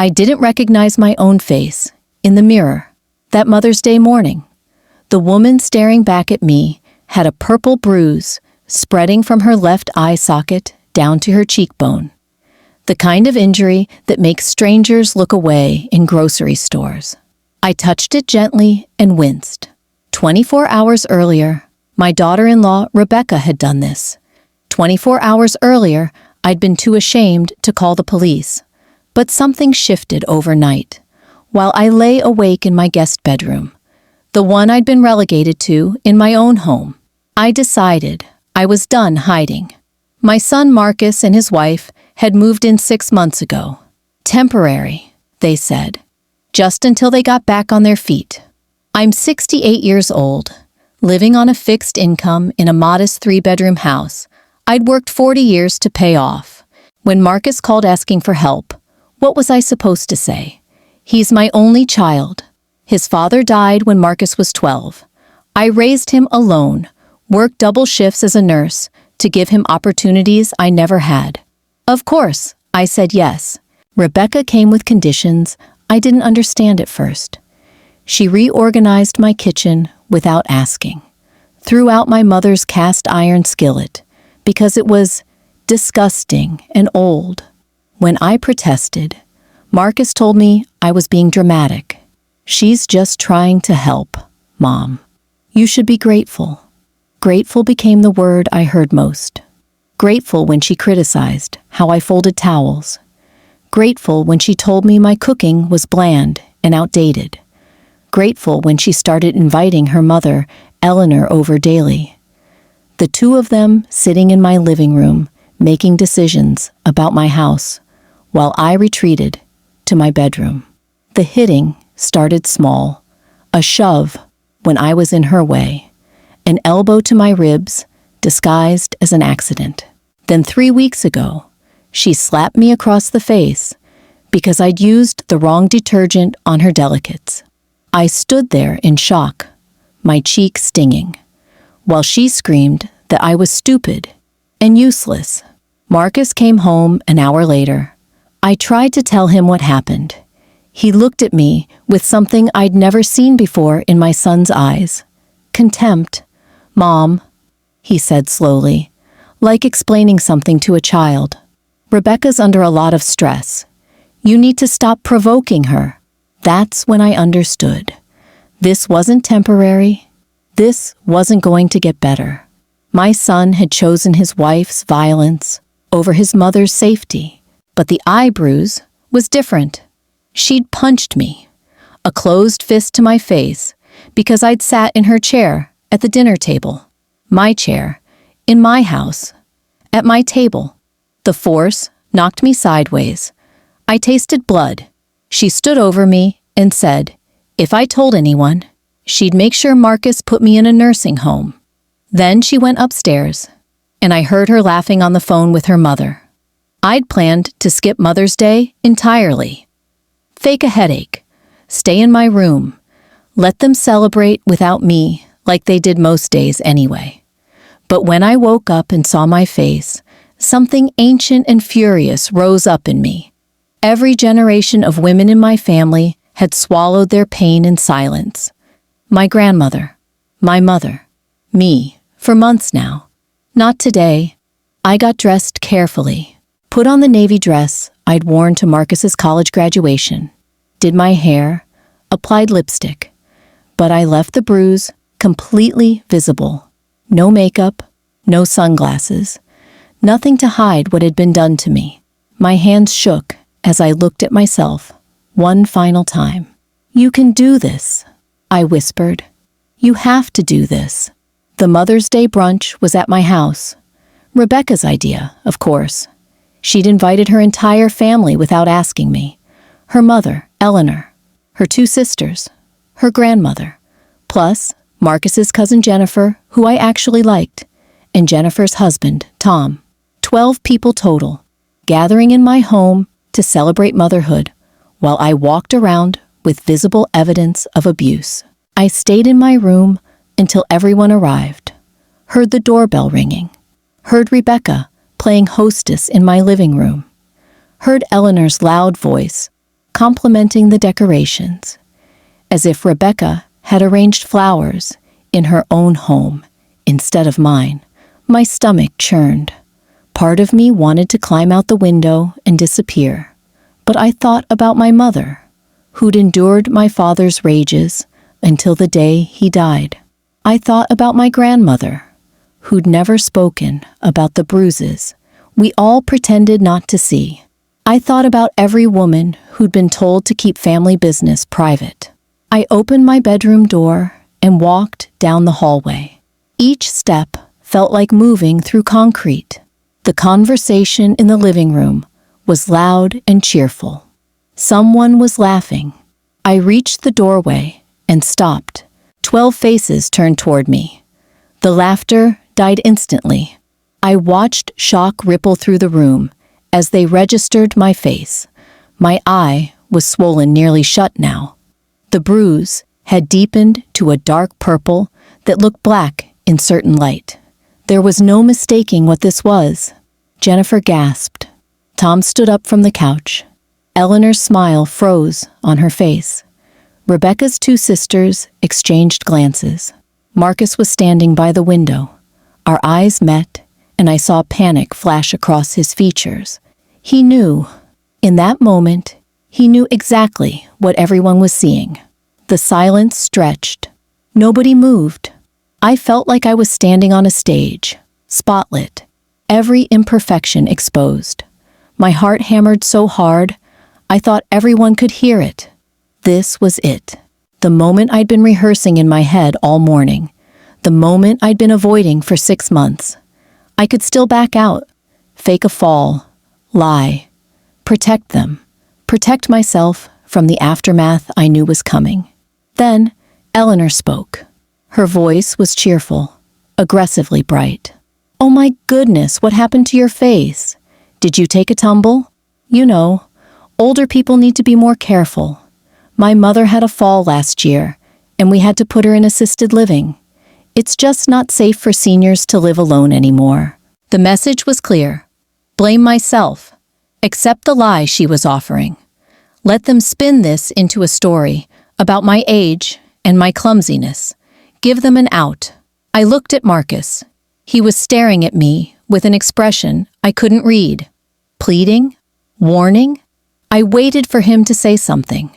I didn't recognize my own face in the mirror that Mother's Day morning. The woman staring back at me had a purple bruise spreading from her left eye socket down to her cheekbone. The kind of injury that makes strangers look away in grocery stores. I touched it gently and winced. 24 hours earlier, my daughter-in-law Rebecca had done this. 24 hours earlier, I'd been too ashamed to call the police. But something shifted overnight. While I lay awake in my guest bedroom, the one I'd been relegated to in my own home, I decided I was done hiding. My son Marcus and his wife had moved in 6 months ago. Temporary, they said, just until they got back on their feet. I'm 68 years old, living on a fixed income in a modest 3-bedroom house I'd worked 40 years to pay off. When Marcus called asking for help, what was I supposed to say? He's my only child. His father died when Marcus was 12. I raised him alone, worked double shifts as a nurse to give him opportunities I never had. Of course, I said yes. Rebecca came with conditions I didn't understand at first. She reorganized my kitchen without asking, threw out my mother's cast iron skillet because it was disgusting and old. When I protested, Marcus told me I was being dramatic. She's just trying to help, Mom. You should be grateful. Grateful became the word I heard most. Grateful when she criticized how I folded towels. Grateful when she told me my cooking was bland and outdated. Grateful when she started inviting her mother, Eleanor, over daily. The two of them sitting in my living room, making decisions about my house, while I retreated to my bedroom. The hitting started small, a shove when I was in her way, an elbow to my ribs disguised as an accident. Then 3 weeks ago, she slapped me across the face because I'd used the wrong detergent on her delicates. I stood there in shock, my cheek stinging, while she screamed that I was stupid and useless. Marcus came home an hour later. I tried to tell him what happened. He looked at me with something I'd never seen before in my son's eyes. Contempt. Mom, he said slowly, like explaining something to a child. Rebecca's under a lot of stress. You need to stop provoking her. That's when I understood. This wasn't temporary. This wasn't going to get better. My son had chosen his wife's violence over his mother's safety, but the eye bruise was different. She'd punched me, a closed fist to my face, because I'd sat in her chair at the dinner table. My chair, in my house, at my table. The force knocked me sideways. I tasted blood. She stood over me and said, if I told anyone, she'd make sure Marcus put me in a nursing home. Then she went upstairs, and I heard her laughing on the phone with her mother. I'd planned to skip Mother's Day entirely. Fake a headache, stay in my room, let them celebrate without me like they did most days anyway. But when I woke up and saw my face, something ancient and furious rose up in me. Every generation of women in my family had swallowed their pain in silence. My grandmother, my mother, me, for months now. Not today. I got dressed carefully, put on the navy dress I'd worn to Marcus's college graduation, did my hair, applied lipstick, but I left the bruise completely visible. No makeup, no sunglasses, nothing to hide what had been done to me. My hands shook as I looked at myself one final time. You can do this, I whispered. You have to do this. The Mother's Day brunch was at my house. Rebecca's idea, of course. She'd invited her entire family without asking me. Her mother, Eleanor, her 2 sisters, her grandmother, plus Marcus's cousin Jennifer, who I actually liked, and Jennifer's husband, Tom. 12 people total, gathering in my home to celebrate motherhood, while I walked around with visible evidence of abuse. I stayed in my room until everyone arrived, heard the doorbell ringing, heard Rebecca playing hostess in my living room, heard Eleanor's loud voice complementing the decorations, as if Rebecca had arranged flowers in her own home instead of mine. My stomach churned. Part of me wanted to climb out the window and disappear, but I thought about my mother, who'd endured my father's rages until the day he died. I thought about my grandmother, who'd never spoken about the bruises we all pretended not to see. I thought about every woman who'd been told to keep family business private. I opened my bedroom door and walked down the hallway. Each step felt like moving through concrete. The conversation in the living room was loud and cheerful. Someone was laughing. I reached the doorway and stopped. 12 faces turned toward me. The laughter died instantly. I watched shock ripple through the room as they registered my face. My eye was swollen nearly shut now. The bruise had deepened to a dark purple that looked black in certain light. There was no mistaking what this was. Jennifer gasped. Tom stood up from the couch. Eleanor's smile froze on her face. Rebecca's two sisters exchanged glances. Marcus was standing by the window. Our eyes met, and I saw panic flash across his features. He knew. In that moment, he knew exactly what everyone was seeing. The silence stretched. Nobody moved. I felt like I was standing on a stage, spotlit, every imperfection exposed. My heart hammered so hard, I thought everyone could hear it. This was it. The moment I'd been rehearsing in my head all morning. The moment I'd been avoiding for 6 months. I could still back out, fake a fall, lie, protect them, protect myself from the aftermath I knew was coming. Then, Eleanor spoke. Her voice was cheerful, aggressively bright. "Oh my goodness, what happened to your face? Did you take a tumble? You know, older people need to be more careful. My mother had a fall last year, and we had to put her in assisted living. It's just not safe for seniors to live alone anymore." The message was clear. Blame myself. Accept the lie she was offering. Let them spin this into a story about my age and my clumsiness. Give them an out. I looked at Marcus. He was staring at me with an expression I couldn't read. Pleading? Warning? I waited for him to say something.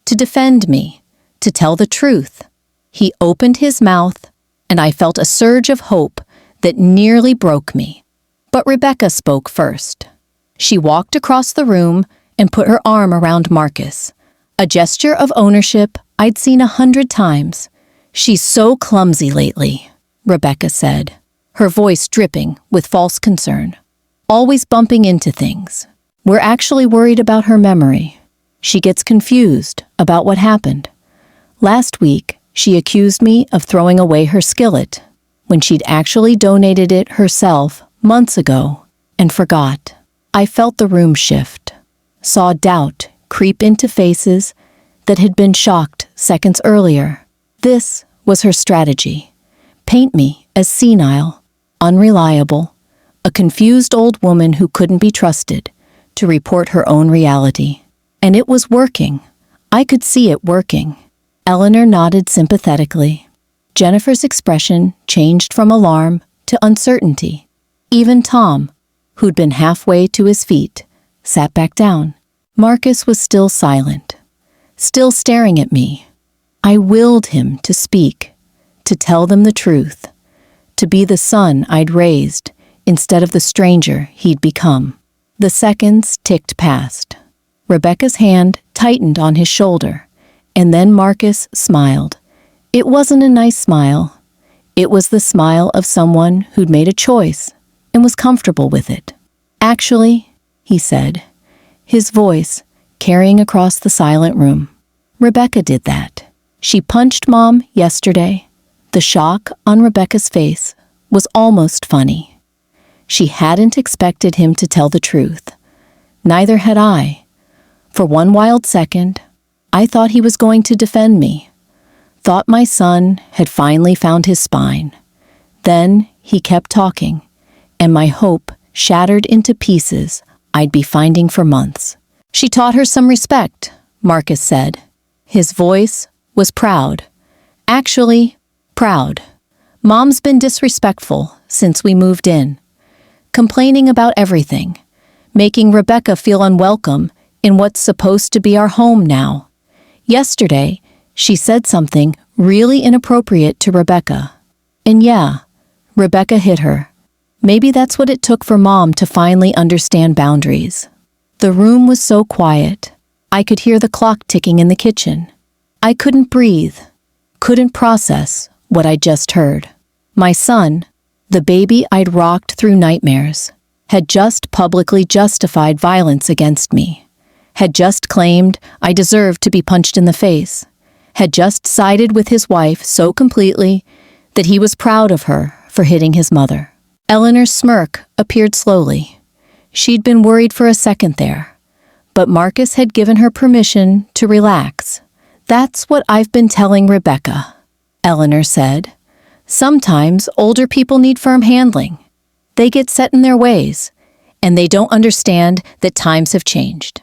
To defend me. To tell the truth. He opened his mouth, and I felt a surge of hope that nearly broke me. But Rebecca spoke first. She walked across the room and put her arm around Marcus, a gesture of ownership I'd seen 100 times. "She's so clumsy lately," Rebecca said, her voice dripping with false concern. "Always bumping into things. We're actually worried about her memory. She gets confused about what happened. Last week, she accused me of throwing away her skillet when she'd actually donated it herself months ago and forgot." I felt the room shift, saw doubt creep into faces that had been shocked seconds earlier. This was her strategy. Paint me as senile, unreliable, a confused old woman who couldn't be trusted to report her own reality. And it was working. I could see it working. Eleanor nodded sympathetically. Jennifer's expression changed from alarm to uncertainty. Even Tom, who'd been halfway to his feet, sat back down. Marcus was still silent, still staring at me. I willed him to speak, to tell them the truth, to be the son I'd raised instead of the stranger he'd become. The seconds ticked past. Rebecca's hand tightened on his shoulder, and then Marcus smiled. It wasn't a nice smile. It was the smile of someone who'd made a choice and was comfortable with it. "Actually," he said, his voice carrying across the silent room, "Rebecca did that. She punched Mom yesterday." The shock on Rebecca's face was almost funny. She hadn't expected him to tell the truth. Neither had I. For one wild second, I thought he was going to defend me. Thought my son had finally found his spine. Then he kept talking, and my hope shattered into pieces I'd be finding for months. "She taught her some respect," Marcus said. His voice was proud. Actually, proud. Mom's been disrespectful since we moved in, complaining about everything, making Rebecca feel unwelcome in what's supposed to be our home now. Yesterday, she said something really inappropriate to Rebecca. And yeah, Rebecca hit her. Maybe that's what it took for Mom to finally understand boundaries. The room was so quiet. I could hear the clock ticking in the kitchen. I couldn't breathe, couldn't process what I just heard. My son, the baby I'd rocked through nightmares, had just publicly justified violence against me, had just claimed I deserved to be punched in the face, had just sided with his wife so completely that he was proud of her for hitting his mother. Eleanor's smirk appeared slowly. She'd been worried for a second there, but Marcus had given her permission to relax. That's what I've been telling Rebecca, Eleanor said. Sometimes older people need firm handling. They get set in their ways, and they don't understand that times have changed.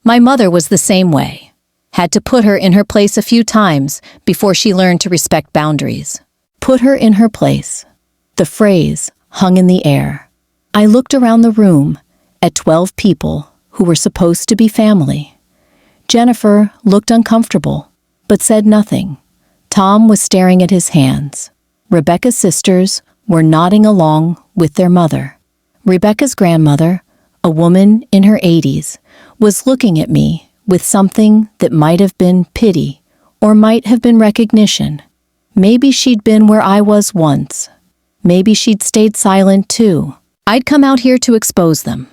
My mother was the same way. Had to put her in her place a few times before she learned to respect boundaries. Put her in her place. The phrase hung in the air. I looked around the room at 12 people who were supposed to be family. Jennifer looked uncomfortable, but said nothing. Tom was staring at his hands. Rebecca's sisters were nodding along with their mother. Rebecca's grandmother, a woman in her 80s, was looking at me with something that might have been pity or might have been recognition. Maybe she'd been where I was once. Maybe she'd stayed silent too. I'd come out here to expose them,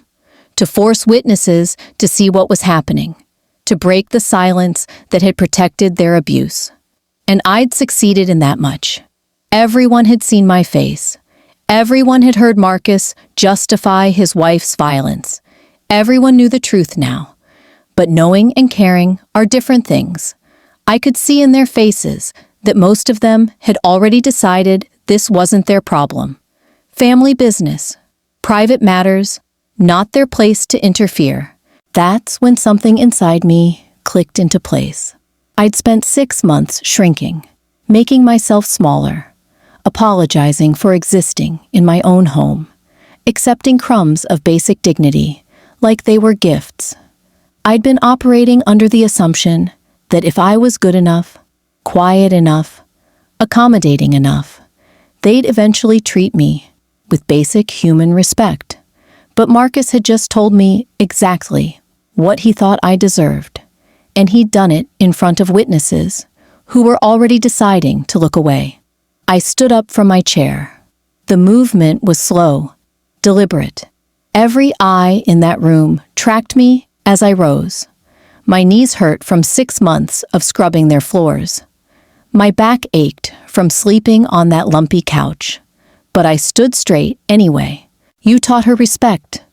to force witnesses to see what was happening, to break the silence that had protected their abuse. And I'd succeeded in that much. Everyone had seen my face. Everyone had heard Marcus justify his wife's violence. Everyone knew the truth now. But knowing and caring are different things. I could see in their faces that most of them had already decided this wasn't their problem. Family business, private matters, not their place to interfere. That's when something inside me clicked into place. I'd spent 6 months shrinking, making myself smaller, apologizing for existing in my own home, accepting crumbs of basic dignity like they were gifts. I'd been operating under the assumption that if I was good enough, quiet enough, accommodating enough, they'd eventually treat me with basic human respect. But Marcus had just told me exactly what he thought I deserved, and he'd done it in front of witnesses who were already deciding to look away. I stood up from my chair. The movement was slow, deliberate. Every eye in that room tracked me as I rose. My knees hurt from 6 months of scrubbing their floors. My back ached from sleeping on that lumpy couch. But I stood straight anyway. You taught her respect.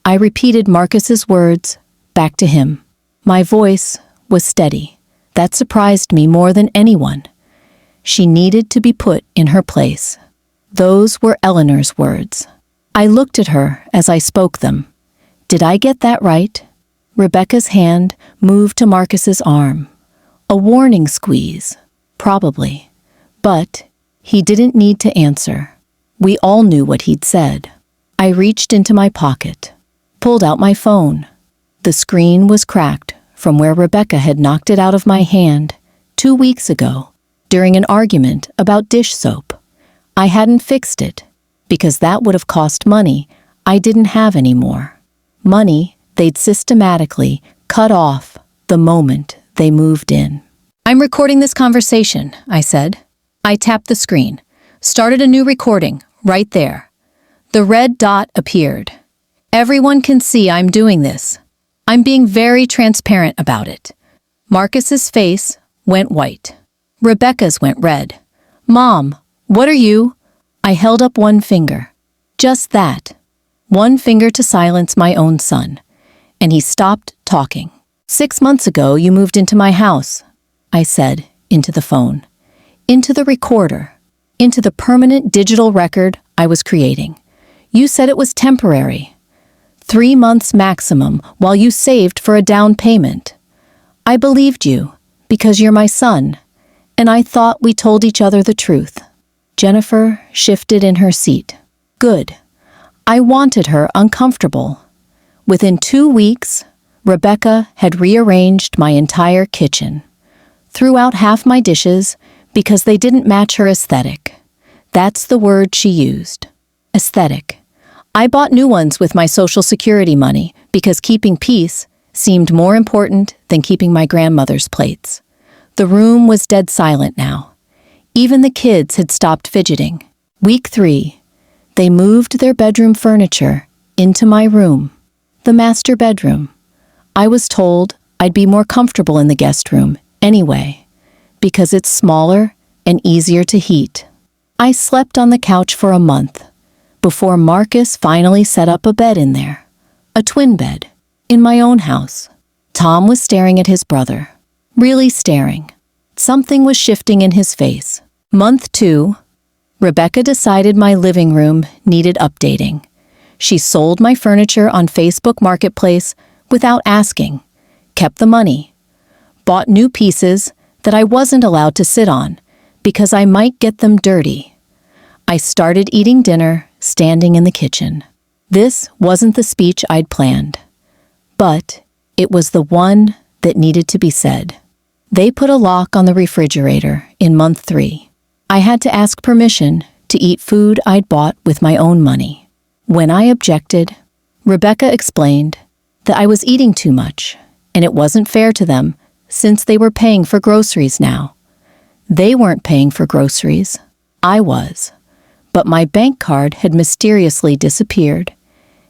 I repeated Marcus's words back to him. My voice was steady. That surprised me more than anyone. She needed to be put in her place. Those were Eleanor's words. I looked at her as I spoke them. Did I get that right? Rebecca's hand moved to Marcus's arm. A warning squeeze, probably. But he didn't need to answer. We all knew what he'd said. I reached into my pocket, pulled out my phone. The screen was cracked from where Rebecca had knocked it out of my hand 2 weeks ago during an argument about dish soap. I hadn't fixed it because that would have cost money I didn't have anymore. Money they'd systematically cut off the moment they moved in. I'm recording this conversation, I said. I tapped the screen, started a new recording right there. The red dot appeared. Everyone can see I'm doing this. I'm being very transparent about it. Marcus's face went white. Rebecca's went red. Mom, what are you? I held up one finger. Just that. One finger to silence my own son. And he stopped talking. 6 months ago, you moved into my house, I said, into the phone. Into the recorder. Into the permanent digital record I was creating. You said it was temporary. 3 months maximum while you saved for a down payment. I believed you because you're my son, and I thought we told each other the truth." Jennifer shifted in her seat. Good. I wanted her uncomfortable. Within 2 weeks, Rebecca had rearranged my entire kitchen, threw out half my dishes because they didn't match her aesthetic. That's the word she used. Aesthetic. I bought new ones with my Social Security money because keeping peace seemed more important than keeping my grandmother's plates. The room was dead silent now. Even the kids had stopped fidgeting. Week 3, they moved their bedroom furniture into my room, the master bedroom. I was told I'd be more comfortable in the guest room anyway, because it's smaller and easier to heat. I slept on the couch for a month before Marcus finally set up a bed in there, a twin bed, in my own house. Tom was staring at his brother, really staring. Something was shifting in his face. Month 2, Rebecca decided my living room needed updating. She sold my furniture on Facebook Marketplace without asking, kept the money, bought new pieces that I wasn't allowed to sit on because I might get them dirty. I started eating dinner standing in the kitchen. This wasn't the speech I'd planned, but it was the one that needed to be said. They put a lock on the refrigerator in month 3. I had to ask permission to eat food I'd bought with my own money. When I objected, Rebecca explained that I was eating too much, and it wasn't fair to them since they were paying for groceries now. They weren't paying for groceries. I was. But my bank card had mysteriously disappeared,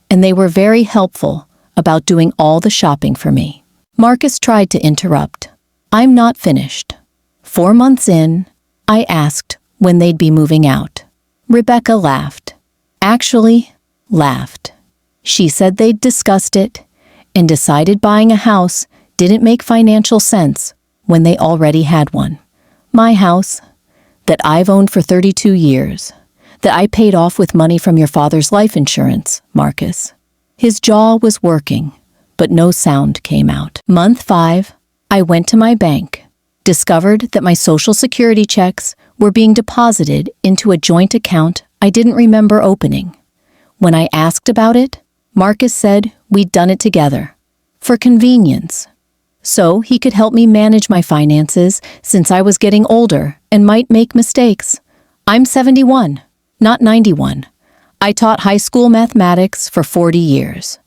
and they were very helpful about doing all the shopping for me. Marcus tried to interrupt. I'm not finished. 4 months in, I asked when they'd be moving out. Rebecca laughed. Actually, laughed. She said they'd discussed it and decided buying a house didn't make financial sense when they already had one. My house, that I've owned for 32 years, that I paid off with money from your father's life insurance, Marcus. His jaw was working, but no sound came out. Month 5, I went to my bank, discovered that my Social Security checks were being deposited into a joint account I didn't remember opening. When I asked about it, Marcus said we'd done it together, for convenience, so he could help me manage my finances since I was getting older and might make mistakes. I'm 71, not 91. I taught high school mathematics for 40 years.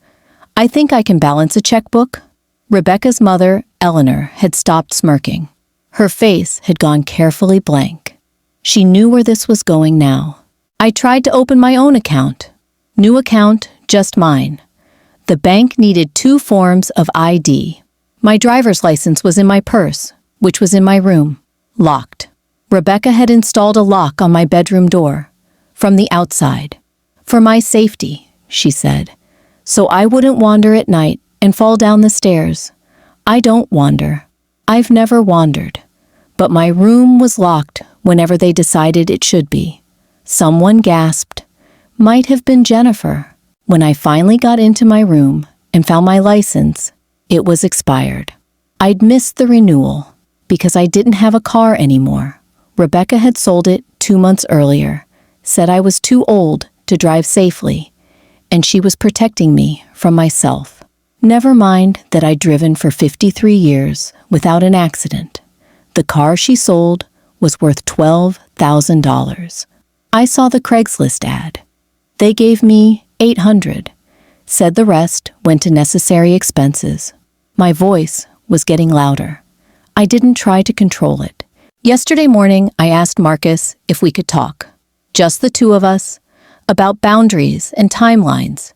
I think I can balance a checkbook. Rebecca's mother, Eleanor, had stopped smirking. Her face had gone carefully blank. She knew where this was going now. I tried to open my own account. New account, just mine. The bank needed 2 forms of ID. My driver's license was in my purse, which was in my room, locked. Rebecca had installed a lock on my bedroom door, from the outside. For my safety, she said, so I wouldn't wander at night and fall down the stairs. I don't wander. I've never wandered. But my room was locked whenever they decided it should be. Someone gasped. Might have been Jennifer. When I finally got into my room and found my license, it was expired. I'd missed the renewal because I didn't have a car anymore. Rebecca had sold it 2 months earlier, said I was too old to drive safely, and she was protecting me from myself. Never mind that I'd driven for 53 years without an accident. The car she sold was worth $12,000. I saw the Craigslist ad. They gave me $800, said the rest went to necessary expenses. My voice was getting louder. I didn't try to control it. Yesterday morning, I asked Marcus if we could talk, just the 2 of us, about boundaries and timelines,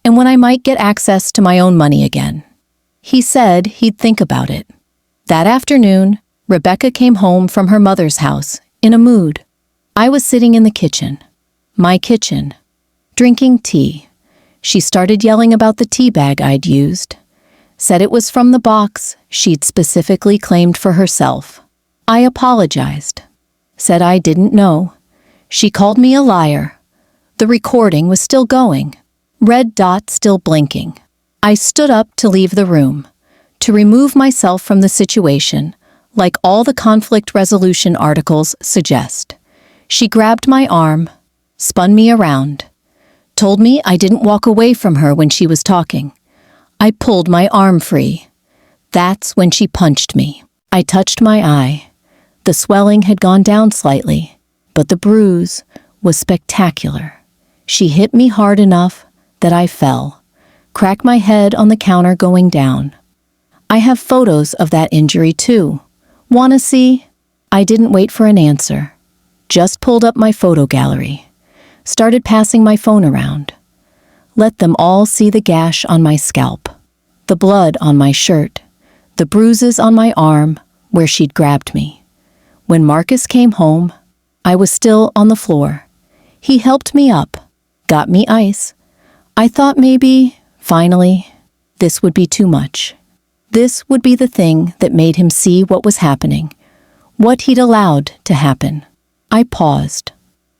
and when I might get access to my own money again. He said he'd think about it. That afternoon, Rebecca came home from her mother's house in a mood. I was sitting in the kitchen, my kitchen, drinking tea. She started yelling about the tea bag I'd used, said it was from the box she'd specifically claimed for herself. I apologized, said I didn't know. She called me a liar. The recording was still going, red dot still blinking. I stood up to leave the room, to remove myself from the situation, like all the conflict resolution articles suggest. She grabbed my arm, spun me around, told me I didn't walk away from her when she was talking. I pulled my arm free. That's when she punched me. I touched my eye. The swelling had gone down slightly, but the bruise was spectacular. She hit me hard enough that I fell, cracked my head on the counter going down. I have photos of that injury too. Wanna see? I didn't wait for an answer. Just pulled up my photo gallery. Started passing my phone around. Let them all see the gash on my scalp, the blood on my shirt, the bruises on my arm where she'd grabbed me. When Marcus came home, I was still on the floor. He helped me up, got me ice. I thought maybe, finally, this would be too much. This would be the thing that made him see what was happening, what he'd allowed to happen. I paused.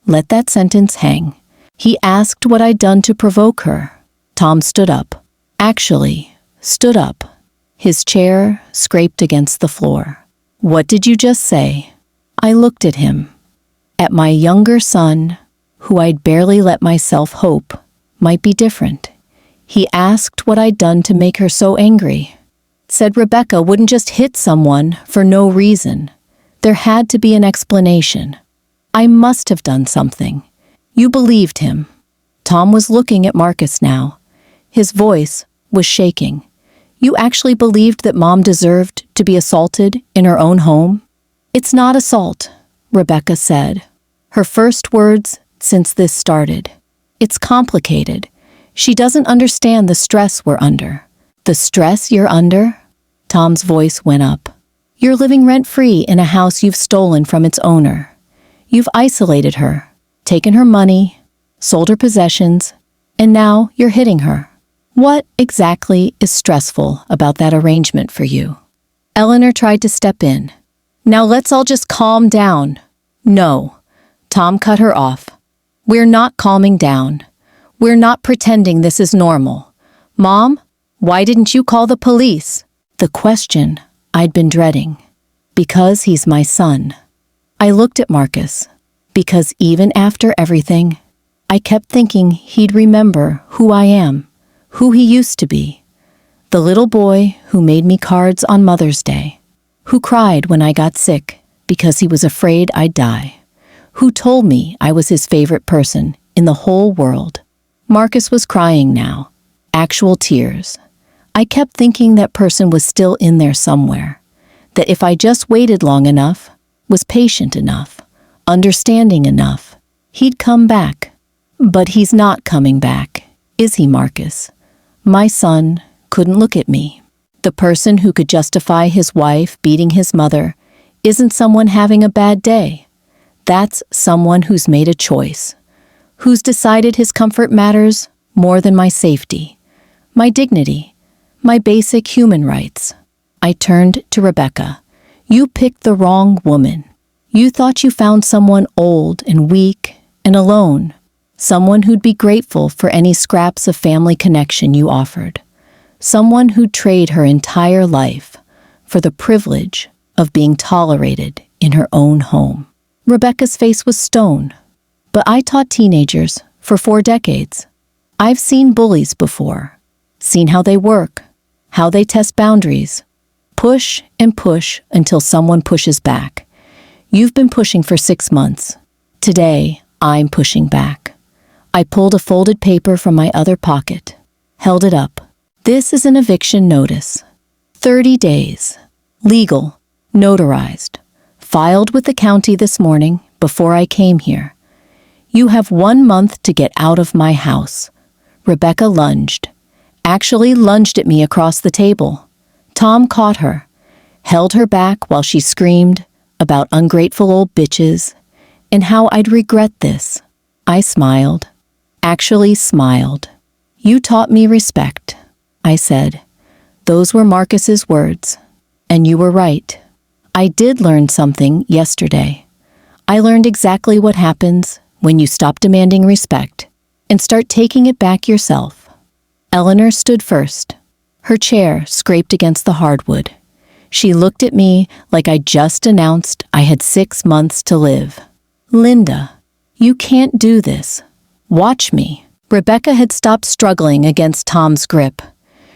Let that sentence hang. He asked what I'd done to provoke her. Tom stood up. Actually, stood up. His chair scraped against the floor. What did you just say? I looked at him. At my younger son, who I'd barely let myself hope might be different. He asked what I'd done to make her so angry. Said Rebecca wouldn't just hit someone for no reason. There had to be an explanation. I must have done something. You believed him. Tom was looking at Marcus now. His voice was shaking. You actually believed that Mom deserved to be assaulted in her own home? It's not assault, Rebecca said. Her first words since this started. It's complicated. She doesn't understand the stress we're under. The stress you're under? Tom's voice went up. You're living rent-free in a house you've stolen from its owner. You've isolated her, taken her money, sold her possessions, and now you're hitting her. What exactly is stressful about that arrangement for you? Eleanor tried to step in. Now let's all just calm down. No. Tom cut her off. We're not calming down. We're not pretending this is normal. Mom, why didn't you call the police? The question I'd been dreading. Because he's my son. I looked at Marcus. Because even after everything, I kept thinking he'd remember who I am, who he used to be. The little boy who made me cards on Mother's Day, who cried when I got sick because he was afraid I'd die, who told me I was his favorite person in the whole world. Marcus was crying now, actual tears. I kept thinking that person was still in there somewhere, that if I just waited long enough, was patient enough, understanding enough, he'd come back. But he's not coming back, is he, Marcus? My son couldn't look at me. The person who could justify his wife beating his mother isn't someone having a bad day. That's someone who's made a choice, who's decided his comfort matters more than my safety, my dignity, my basic human rights. I turned to Rebecca. You picked the wrong woman. You thought you found someone old and weak and alone, someone who'd be grateful for any scraps of family connection you offered, someone who'd trade her entire life for the privilege of being tolerated in her own home. Rebecca's face was stone. But I taught teenagers for 4 decades. I've seen bullies before, seen how they work, how they test boundaries, push and push until someone pushes back. You've been pushing for 6 months. Today, I'm pushing back. I pulled a folded paper from my other pocket, held it up. This is an eviction notice. 30 days. Legal. Notarized. Filed with the county this morning before I came here. You have 1 month to get out of my house. Rebecca lunged. Actually lunged at me across the table. Tom caught her, held her back while she screamed about ungrateful old bitches and how I'd regret this. I smiled. Actually smiled. You taught me respect, I said. Those were Marcus's words. And you were right. I did learn something yesterday. I learned exactly what happens when you stop demanding respect and start taking it back yourself. Eleanor stood first. Her chair scraped against the hardwood. She looked at me like I'd just announced I had 6 months to live. Linda, you can't do this. Watch me. Rebecca had stopped struggling against Tom's grip.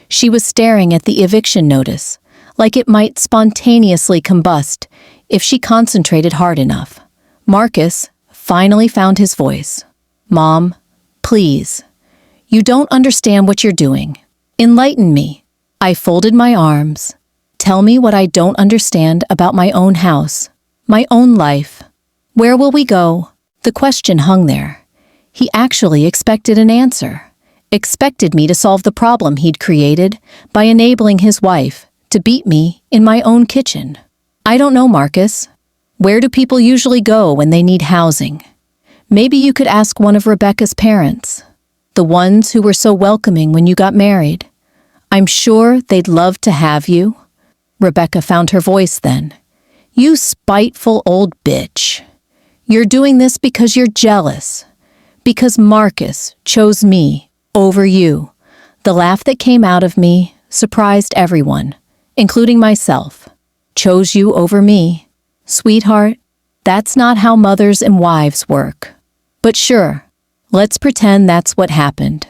She was staring at the eviction notice, like it might spontaneously combust if she concentrated hard enough. Marcus finally found his voice. Mom, please. You don't understand what you're doing. Enlighten me. I folded my arms. Tell me what I don't understand about my own house, my own life. Where will we go? The question hung there. He actually expected an answer, expected me to solve the problem he'd created by enabling his wife to beat me in my own kitchen. I don't know, Marcus. Where do people usually go when they need housing? Maybe you could ask one of Rebecca's parents, the ones who were so welcoming when you got married. I'm sure they'd love to have you. Rebecca found her voice then. You spiteful old bitch. You're doing this because you're jealous. Because Marcus chose me over you. The laugh that came out of me surprised everyone, including myself. Chose you over me. Sweetheart, that's not how mothers and wives work. But sure, let's pretend that's what happened.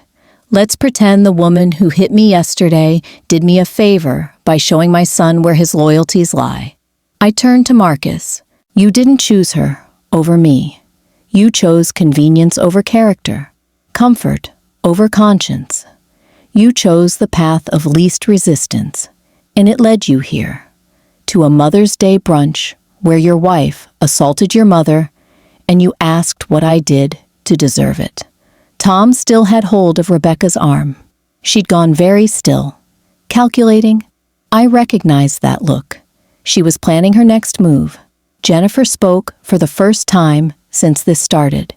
Let's pretend the woman who hit me yesterday did me a favor by showing my son where his loyalties lie. I turned to Marcus. You didn't choose her over me. You chose convenience over character, comfort over conscience. You chose the path of least resistance, and it led you here, to a Mother's Day brunch where your wife assaulted your mother, and you asked what I did to deserve it. Tom still had hold of Rebecca's arm. She'd gone very still, calculating. I recognized that look. She was planning her next move. Jennifer spoke for the first time since this started.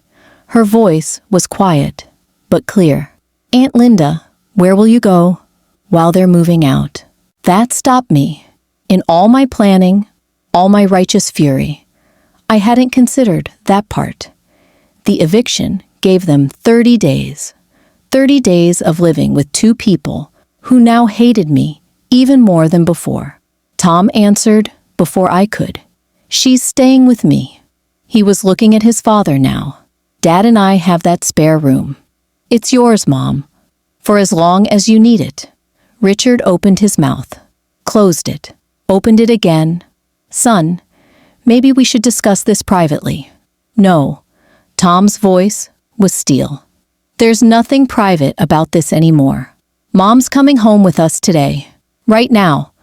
Her voice was quiet, but clear. Aunt Linda, where will you go? While they're moving out. That stopped me. In all my planning, all my righteous fury, I hadn't considered that part. The eviction gave them 30 days. 30 days of living with 2 people who now hated me even more than before. Tom answered before I could. She's staying with me. He was looking at his father now. Dad and I have that spare room. It's yours, Mom, for as long as you need it. Richard opened his mouth, closed it, opened it again. Son, maybe we should discuss this privately. No. Tom's voice was steel. There's nothing private about this anymore. Mom's coming home with us today. Right now.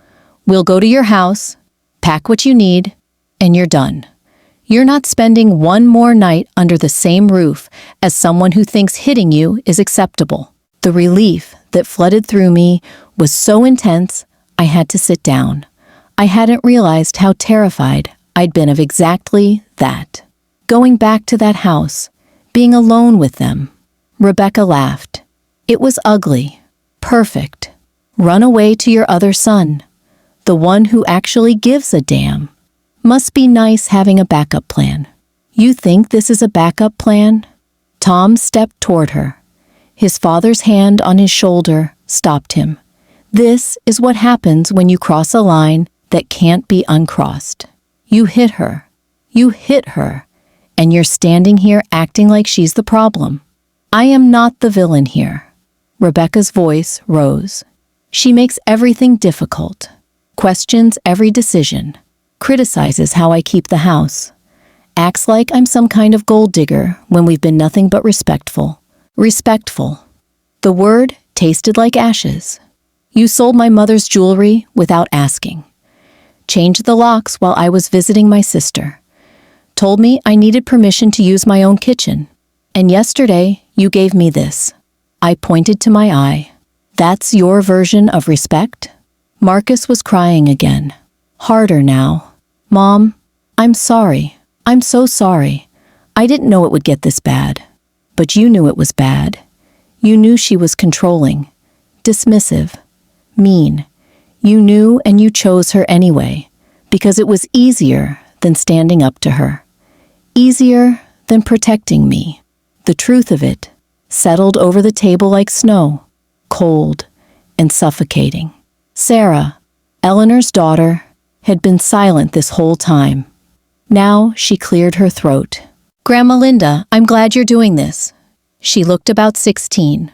We'll go to your house, pack what you need, and you're done. You're not spending one more night under the same roof as someone who thinks hitting you is acceptable. The relief that flooded through me was so intense, I had to sit down. I hadn't realized how terrified I'd been of exactly that. Going back to that house, being alone with them. Rebecca laughed. It was ugly. Perfect. Run away to your other son. The one who actually gives a damn. Must be nice having a backup plan. You think this is a backup plan? Tom stepped toward her. His father's hand on his shoulder stopped him. This is what happens when you cross a line that can't be uncrossed. You hit her. You hit her. And you're standing here acting like she's the problem. I am not the villain here. Rebecca's voice rose. She makes everything difficult, questions every decision, criticizes how I keep the house, acts like I'm some kind of gold digger when we've been nothing but respectful. Respectful. The word tasted like ashes. You sold my mother's jewelry without asking. Changed the locks while I was visiting my sister. Told me I needed permission to use my own kitchen. And yesterday, you gave me this. I pointed to my eye. That's your version of respect? Marcus was crying again. Harder now. Mom, I'm sorry. I'm so sorry. I didn't know it would get this bad. But you knew it was bad. You knew she was controlling, dismissive, mean. You knew and you chose her anyway, because it was easier than standing up to her. Easier than protecting me. The truth of it settled over the table like snow, cold, and suffocating. Sarah, Eleanor's daughter, had been silent this whole time. Now she cleared her throat. "Grandma Linda, I'm glad you're doing this." She looked about 16.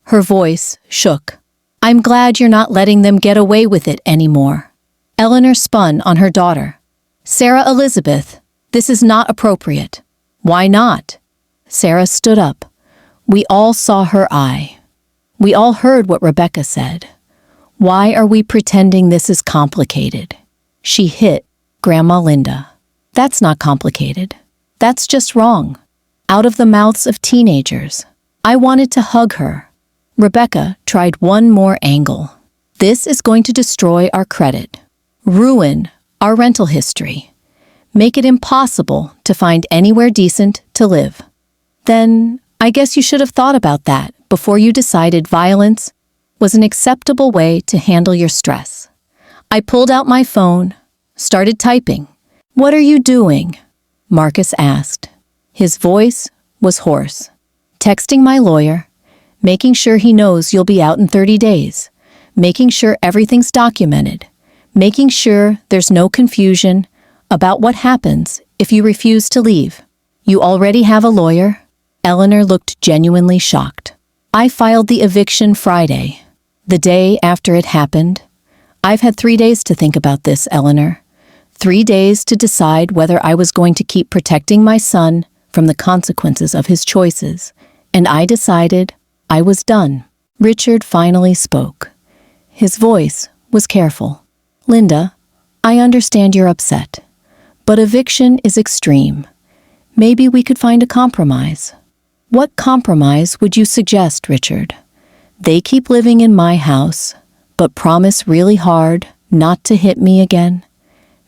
Her voice shook. "I'm glad you're not letting them get away with it anymore." Eleanor spun on her daughter. "Sarah Elizabeth, this is not appropriate." "Why not?" Sarah stood up. We all saw her eye. We all heard what Rebecca said. "Why are we pretending this is complicated?" She hit Grandma Linda. "That's not complicated. That's just wrong." Out of the mouths of teenagers. I wanted to hug her. Rebecca tried one more angle. "This is going to destroy our credit, ruin our rental history, make it impossible to find anywhere decent to live." Then I guess you should have thought about that before you decided violence was an acceptable way to handle your stress. I pulled out my phone, started typing. "What are you doing?" Marcus asked. His voice was hoarse. "Texting my lawyer, making sure he knows you'll be out in 30 days, making sure everything's documented, making sure there's no confusion about what happens if you refuse to leave. You already have a lawyer?" Eleanor looked genuinely shocked. "I filed the eviction Friday, the day after it happened. I've had 3 days to think about this, Eleanor. 3 days to decide whether I was going to keep protecting my son from the consequences of his choices, and I decided I was done." Richard finally spoke. His voice was careful. "Linda, I understand you're upset, but eviction is extreme. Maybe we could find a compromise." "What compromise would you suggest, Richard?" "They keep living in my house, but promise really hard not to hit me again.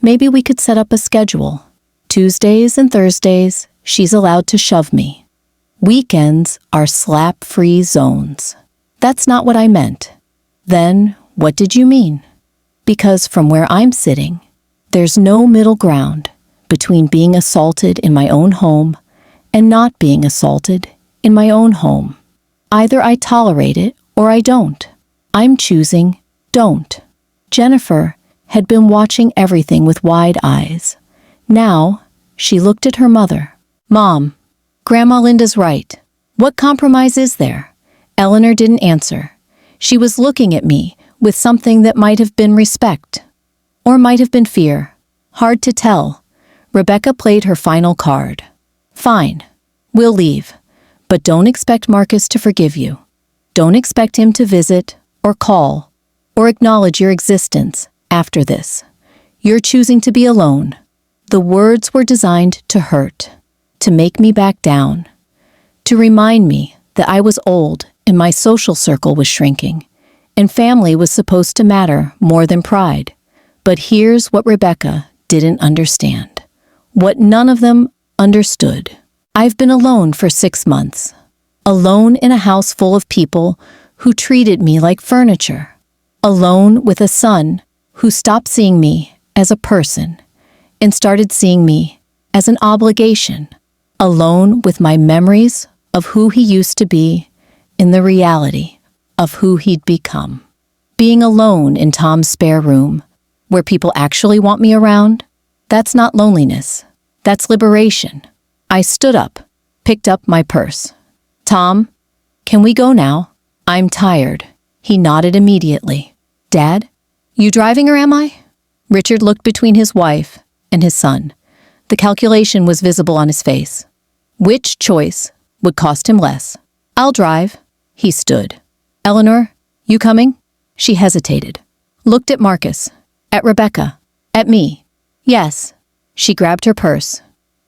Maybe we could set up a schedule. Tuesdays and Thursdays, she's allowed to shove me. Weekends are slap-free zones." "That's not what I meant." "Then what did you mean?" "Because from where I'm sitting, there's no middle ground between being assaulted in my own home and not being assaulted in my own home. Either I tolerate it or I don't. I'm choosing don't." Jennifer had been watching everything with wide eyes. Now she looked at her mother. "Mom, Grandma Linda's right. What compromise is there?" Eleanor didn't answer. She was looking at me with something that might have been respect, or might have been fear. Hard to tell. Rebecca played her final card. "Fine, we'll leave, but don't expect Marcus to forgive you. Don't expect him to visit, or call, or acknowledge your existence after this. You're choosing to be alone." The words were designed to hurt, to make me back down, to remind me that I was old and my social circle was shrinking, and family was supposed to matter more than pride. But here's what Rebecca didn't understand, what none of them understood. I've been alone for 6 months, alone in a house full of people who treated me like furniture, alone with a son who stopped seeing me as a person and started seeing me as an obligation, alone with my memories of who he used to be and the reality of who he'd become. Being alone in Tom's spare room, where people actually want me around, that's not loneliness, that's liberation. I stood up, picked up my purse. "Tom, can we go now? I'm tired." He nodded immediately. "Dad, you driving or am I?" Richard looked between his wife and his son. The calculation was visible on his face. Which choice would cost him less? "I'll drive." He stood. "Eleanor, you coming?" She hesitated, looked at Marcus, at Rebecca, at me. "Yes." She grabbed her purse.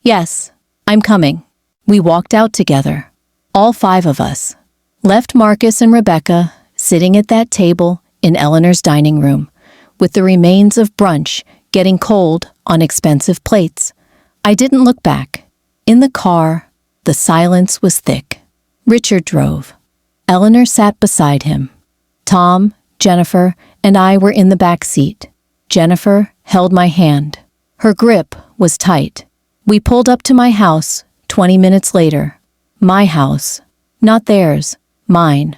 "Yes, I'm coming." We walked out together, all 5 of us, left Marcus and Rebecca sitting at that table in Eleanor's dining room, with the remains of brunch getting cold on expensive plates. I didn't look back. In the car, the silence was thick. Richard drove. Eleanor sat beside him. Tom, Jennifer, and I were in the back seat. Jennifer held my hand. Her grip was tight. We pulled up to my house 20 minutes later. My house, not theirs, mine.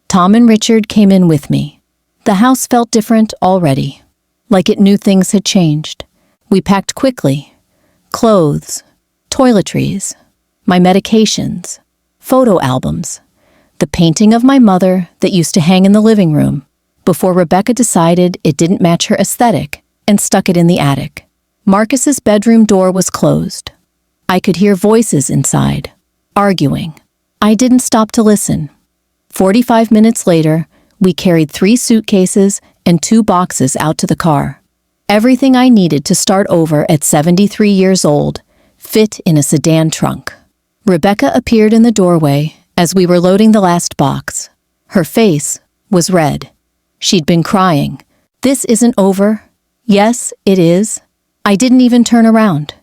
Tom and Richard came in with me. The house felt different already, like it knew things had changed. We packed quickly. Clothes, toiletries, my medications, photo albums, the painting of my mother that used to hang in the living room before Rebecca decided it didn't match her aesthetic and stuck it in the attic. Marcus's bedroom door was closed. I could hear voices inside, arguing. I didn't stop to listen. 45 minutes later, we carried 3 suitcases and 2 boxes out to the car. Everything I needed to start over at 73 years old fit in a sedan trunk. Rebecca appeared in the doorway as we were loading the last box. Her face was red. She'd been crying. "This isn't over." "Yes, it is." I didn't even turn around.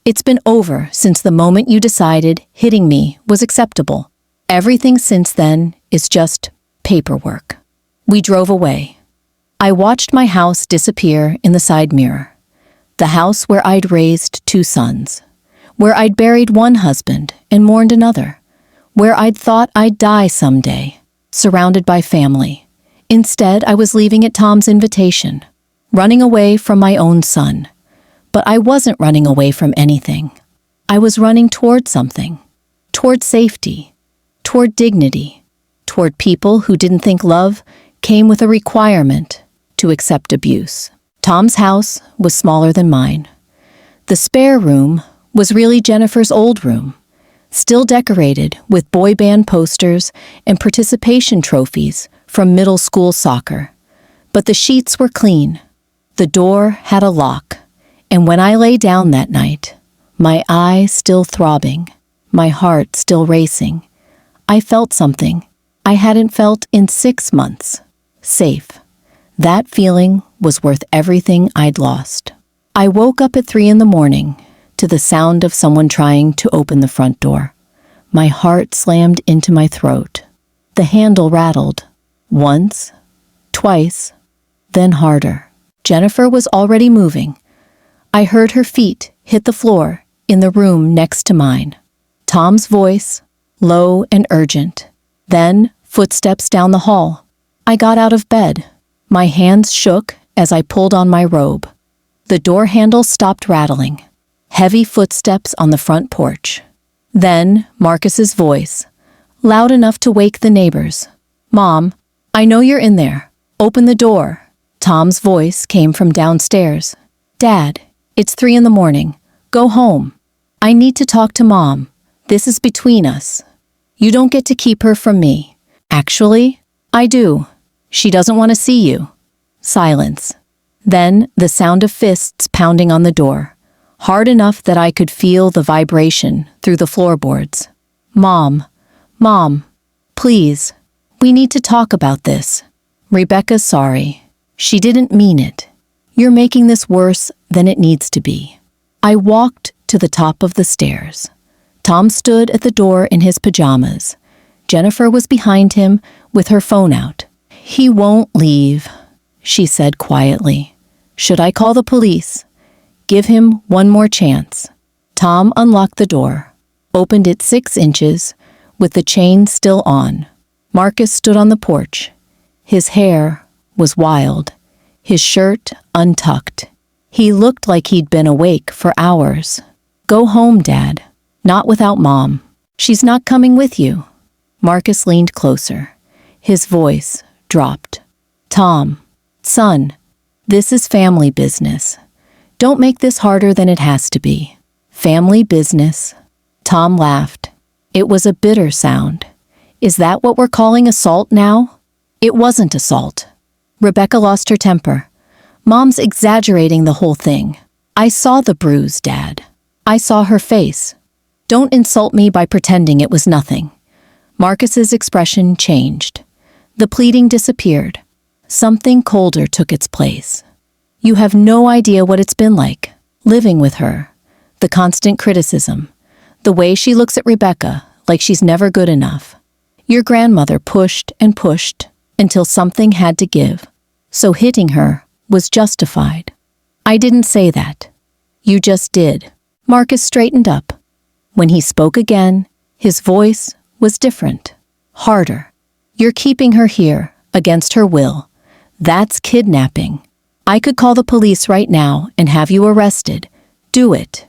"It's been over since the moment you decided hitting me was acceptable. Everything since then is just paperwork." We drove away. I watched my house disappear in the side mirror. The house where I'd raised 2 sons. Where I'd buried one husband and mourned another. Where I'd thought I'd die someday, surrounded by family. Instead, I was leaving at Tom's invitation, running away from my own son. But I wasn't running away from anything. I was running toward something. Toward safety. Toward dignity. Toward people who didn't think love came with a requirement to accept abuse. Tom's house was smaller than mine. The spare room was really Jennifer's old room, still decorated with boy band posters and participation trophies from middle school soccer. But the sheets were clean. The door had a lock. And when I lay down that night, my eyes still throbbing, my heart still racing, I felt something I hadn't felt in 6 months. Safe. That feeling was worth everything I'd lost. I woke up at 3 a.m. to the sound of someone trying to open the front door. My heart slammed into my throat. The handle rattled. Once, twice, then harder. Jennifer was already moving. I heard her feet hit the floor in the room next to mine. Tom's voice, low and urgent. Then footsteps down the hall. I got out of bed. My hands shook as I pulled on my robe. The door handle stopped rattling. Heavy footsteps on the front porch. Then Marcus's voice, loud enough to wake the neighbors. "Mom, I know you're in there. Open the door." Tom's voice came from downstairs. "Dad, it's 3 a.m. Go home. I need to talk to Mom. This is between us. You don't get to keep her from me." "Actually, I do. She doesn't want to see you." Silence. Then the sound of fists pounding on the door, hard enough that I could feel the vibration through the floorboards. "Mom, Mom, please, we need to talk about this. Rebecca's sorry. She didn't mean it. You're making this worse than it needs to be." I walked to the top of the stairs. Tom stood at the door in his pajamas. Jennifer was behind him with her phone out. "He won't leave," she said quietly. "Should I call the police? Give him one more chance." Tom unlocked the door, opened it 6 inches, with the chain still on. Marcus stood on the porch. His hair was wild, his shirt untucked. He looked like he'd been awake for hours. "Go home, Dad. Not without Mom. She's not coming with you." Marcus leaned closer. His voice dropped. "Tom, son, this is family business. Don't make this harder than it has to be." "Family business?" Tom laughed. It was a bitter sound. "Is that what we're calling assault now?" It wasn't assault. Rebecca lost her temper. "Mom's exaggerating the whole thing. I saw the bruise, Dad. I saw her face. Don't insult me by pretending it was nothing." Marcus's expression changed. The pleading disappeared. Something colder took its place. "You have no idea what it's been like, living with her. The constant criticism. The way she looks at Rebecca, like she's never good enough. Your grandmother pushed and pushed until something had to give. So hitting her was justified." "I didn't say that. You just did." Marcus straightened up. When he spoke again, his voice was different, harder. "You're keeping her here, against her will. That's kidnapping. I could call the police right now and have you arrested. Do it."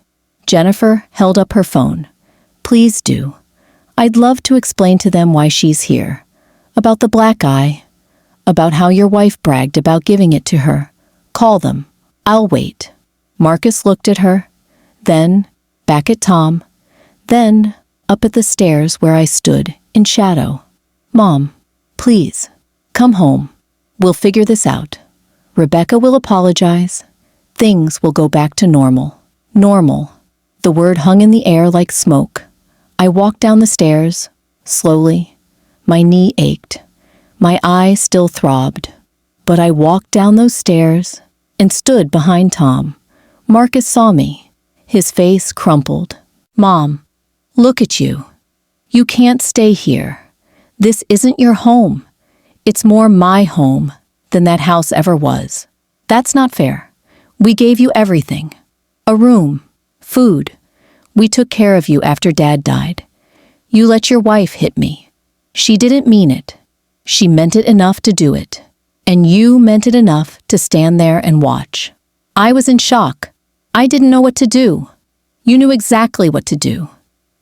Jennifer held up her phone. "Please do. I'd love to explain to them why she's here. About the black eye. About how your wife bragged about giving it to her. Call them. I'll wait." Marcus looked at her, then back at Tom, then up at the stairs where I stood in shadow. "Mom, please, come home. We'll figure this out. Rebecca will apologize. Things will go back to normal." Normal. The word hung in the air like smoke. I walked down the stairs, slowly. My knee ached. My eye still throbbed. But I walked down those stairs and stood behind Tom. Marcus saw me. His face crumpled. "Mom, look at you. You can't stay here. This isn't your home. It's more my home than that house ever was. That's not fair. We gave you everything. A room, food. We took care of you after Dad died. You let your wife hit me. She didn't mean it. She meant it enough to do it. And you meant it enough to stand there and watch. I was in shock. I didn't know what to do. You knew exactly what to do.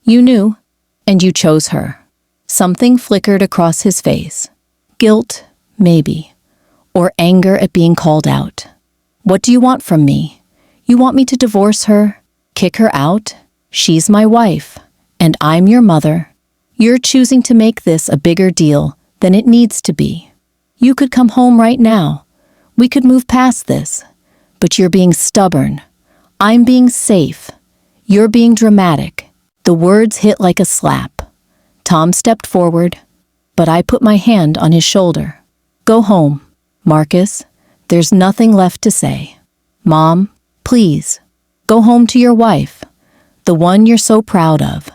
You knew, and you chose her." Something flickered across his face. Guilt, maybe, or anger at being called out. "What do you want from me? You want me to divorce her? Kick her out? She's my wife, and I'm your mother. You're choosing to make this a bigger deal than it needs to be. You could come home right now. We could move past this. But you're being stubborn. I'm being safe. You're being dramatic." The words hit like a slap. Tom stepped forward, but I put my hand on his shoulder. "Go home, Marcus. There's nothing left to say. Mom, please, go home to your wife, the one you're so proud of,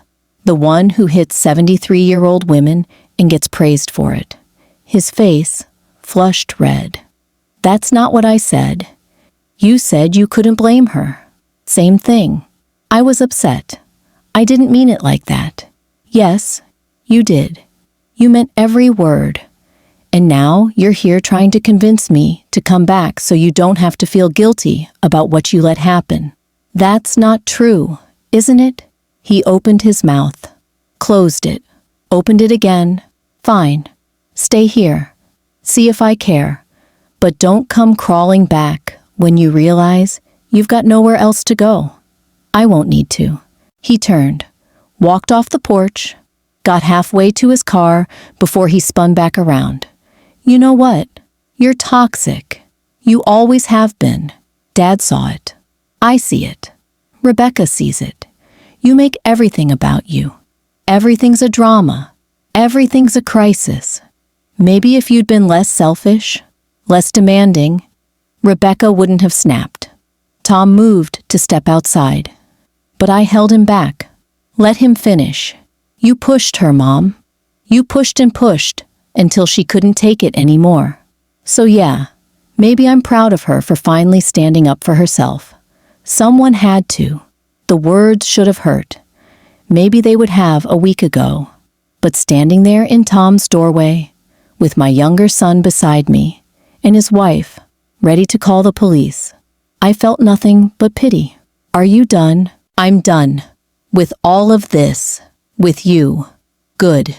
the one who hits 73-year-old women and gets praised for it." His face flushed red. "That's not what I said. You said you couldn't blame her. Same thing. I was upset. I didn't mean it like that." "Yes, you did. You meant every word. And now you're here trying to convince me to come back so you don't have to feel guilty about what you let happen. That's not true, isn't it?" He opened his mouth, closed it, opened it again. "Fine. Stay here. See if I care. But don't come crawling back when you realize you've got nowhere else to go. I won't need to." He turned, walked off the porch, got halfway to his car before he spun back around. "You know what? You're toxic. You always have been. Dad saw it. I see it. Rebecca sees it. You make everything about you. Everything's a drama. Everything's a crisis. Maybe if you'd been less selfish, less demanding, Rebecca wouldn't have snapped." Tom moved to step outside, but I held him back. "Let him finish. You pushed her, Mom. You pushed and pushed until she couldn't take it anymore. So yeah, maybe I'm proud of her for finally standing up for herself. Someone had to. The words should have hurt. Maybe they would have a week ago. But standing there in Tom's doorway, with my younger son beside me, and his wife, ready to call the police, I felt nothing but pity. Are you done? I'm done. With all of this. With you. Good.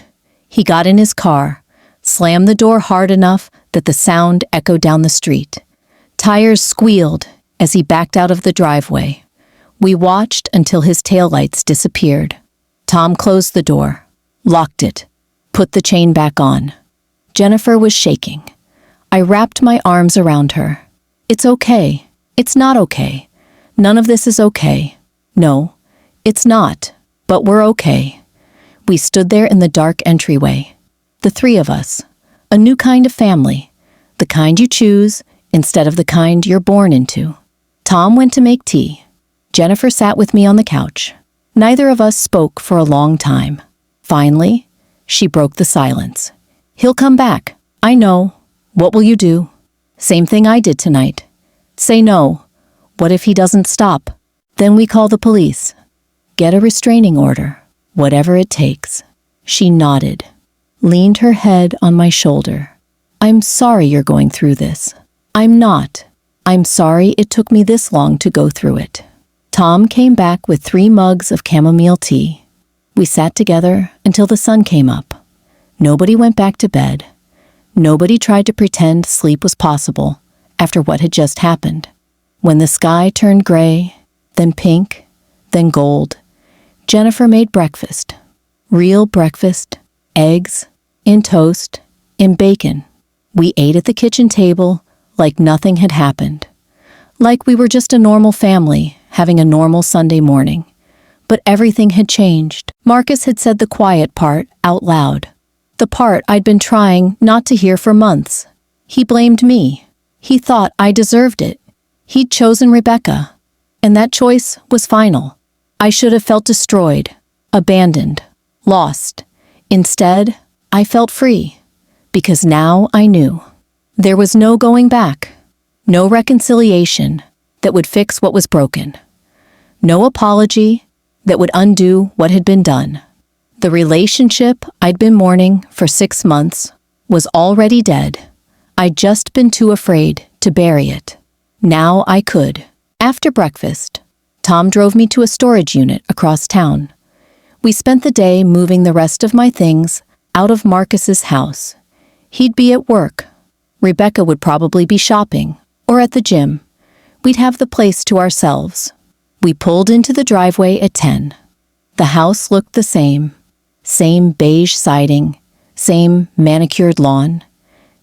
He got in his car, slammed the door hard enough that the sound echoed down the street. Tires squealed as he backed out of the driveway. We watched until his taillights disappeared. Tom closed the door, locked it, put the chain back on. Jennifer was shaking. I wrapped my arms around her. It's okay. It's not okay. None of this is okay. No, it's not, but we're okay. We stood there in the dark entryway, the three of us, a new kind of family, the kind you choose instead of the kind you're born into. Tom went to make tea. Jennifer sat with me on the couch. Neither of us spoke for a long time. Finally, she broke the silence. He'll come back. I know. What will you do? Same thing I did tonight. Say no. What if he doesn't stop? Then we call the police. Get a restraining order. Whatever it takes. She nodded, leaned her head on my shoulder. I'm sorry you're going through this. I'm not. I'm sorry it took me this long to go through it. Tom came back with 3 mugs of chamomile tea. We sat together until the sun came up. Nobody went back to bed. Nobody tried to pretend sleep was possible after what had just happened. When the sky turned gray, then pink, then gold, Jennifer made breakfast. Real breakfast, eggs, in toast, in bacon. We ate at the kitchen table like nothing had happened. Like we were just a normal family having a normal Sunday morning. But everything had changed. Marcus had said the quiet part out loud. The part I'd been trying not to hear for months. He blamed me. He thought I deserved it. He'd chosen Rebecca. And that choice was final. I should have felt destroyed, abandoned, lost. Instead, I felt free. Because now I knew. There was no going back. No reconciliation that would fix what was broken. No apology that would undo what had been done. The relationship I'd been mourning for 6 months was already dead. I'd just been too afraid to bury it. Now I could. After breakfast, Tom drove me to a storage unit across town. We spent the day moving the rest of my things out of Marcus's house. He'd be at work. Rebecca would probably be shopping or at the gym. We'd have the place to ourselves. We pulled into the driveway at 10. The house looked the same. Same beige siding, same manicured lawn,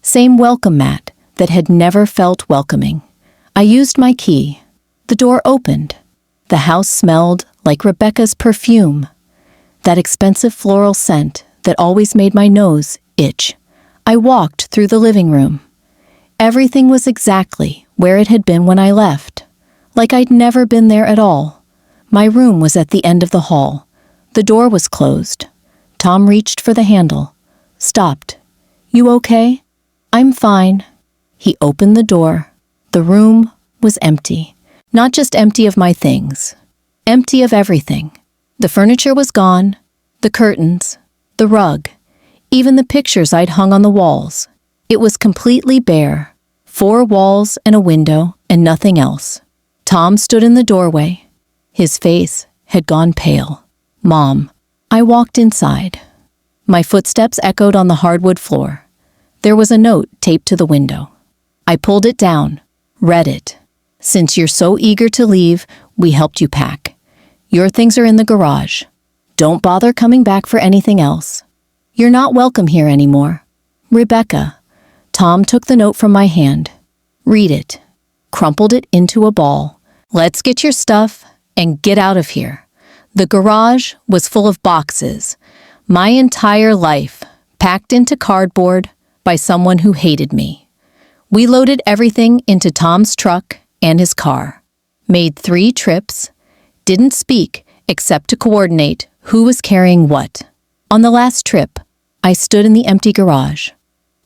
same welcome mat that had never felt welcoming. I used my key. The door opened. The house smelled like Rebecca's perfume, that expensive floral scent that always made my nose itch. I walked through the living room. Everything was exactly where it had been when I left, like I'd never been there at all. My room was at the end of the hall. The door was closed. Tom reached for the handle. Stopped. You okay? I'm fine. He opened the door. The room was empty. Not just empty of my things. Empty of everything. The furniture was gone. The curtains. The rug. Even the pictures I'd hung on the walls. It was completely bare. 4 walls and a window and nothing else. Tom stood in the doorway. His face had gone pale. Mom. I walked inside. My footsteps echoed on the hardwood floor. There was a note taped to the window. I pulled it down, read it. Since you're so eager to leave, we helped you pack. Your things are in the garage. Don't bother coming back for anything else. You're not welcome here anymore. Rebecca. Tom took the note from my hand. Read it. Crumpled it into a ball. Let's get your stuff and get out of here. The garage was full of boxes. My entire life, packed into cardboard by someone who hated me. We loaded everything into Tom's truck and his car. Made 3 trips. Didn't speak except to coordinate who was carrying what. On the last trip, I stood in the empty garage.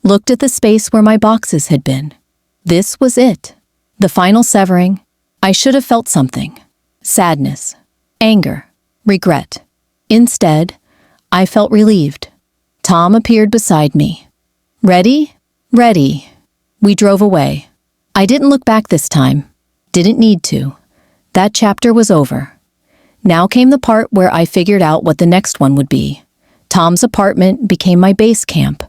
Looked at the space where my boxes had been. This was it. The final severing. I should have felt something. Sadness. Anger. Regret. Instead, I felt relieved. Tom appeared beside me. Ready? Ready. We drove away. I didn't look back this time. Didn't need to. That chapter was over. Now came the part where I figured out what the next one would be. Tom's apartment became my base camp.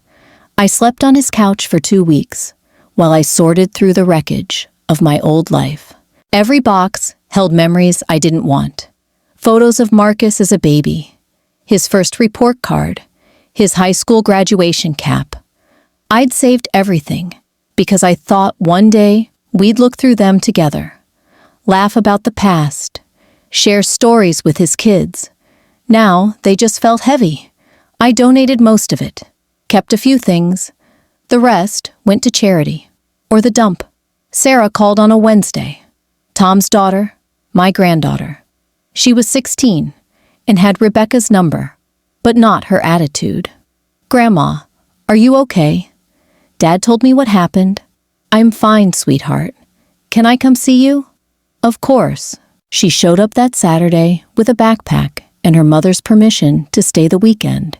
I slept on his couch for 2 weeks, while I sorted through the wreckage of my old life. Every box held memories I didn't want. Photos of Marcus as a baby, his first report card, his high school graduation cap. I'd saved everything because I thought one day we'd look through them together, laugh about the past, share stories with his kids. Now they just felt heavy. I donated most of it, kept a few things. The rest went to charity or the dump. Sarah called on a Wednesday. Tom's daughter, my granddaughter. She was 16 and had Rebecca's number, but not her attitude. Grandma, are you okay? Dad told me what happened. I'm fine, sweetheart. Can I come see you? Of course. She showed up that Saturday with a backpack and her mother's permission to stay the weekend.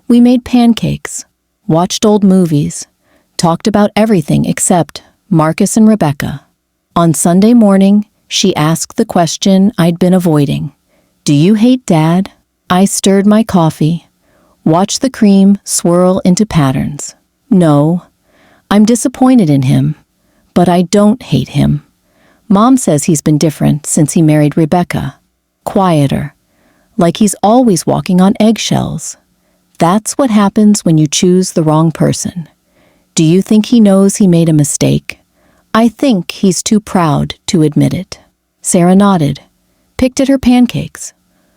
We made pancakes, watched old movies, talked about everything except Marcus and Rebecca. On Sunday morning, she asked the question I'd been avoiding. Do you hate Dad? I stirred my coffee, watched the cream swirl into patterns. No, I'm disappointed in him, but I don't hate him. Mom says he's been different since he married Rebecca. Quieter, like he's always walking on eggshells. That's what happens when you choose the wrong person. Do you think he knows he made a mistake? I think he's too proud to admit it. Sarah nodded, picked at her pancakes.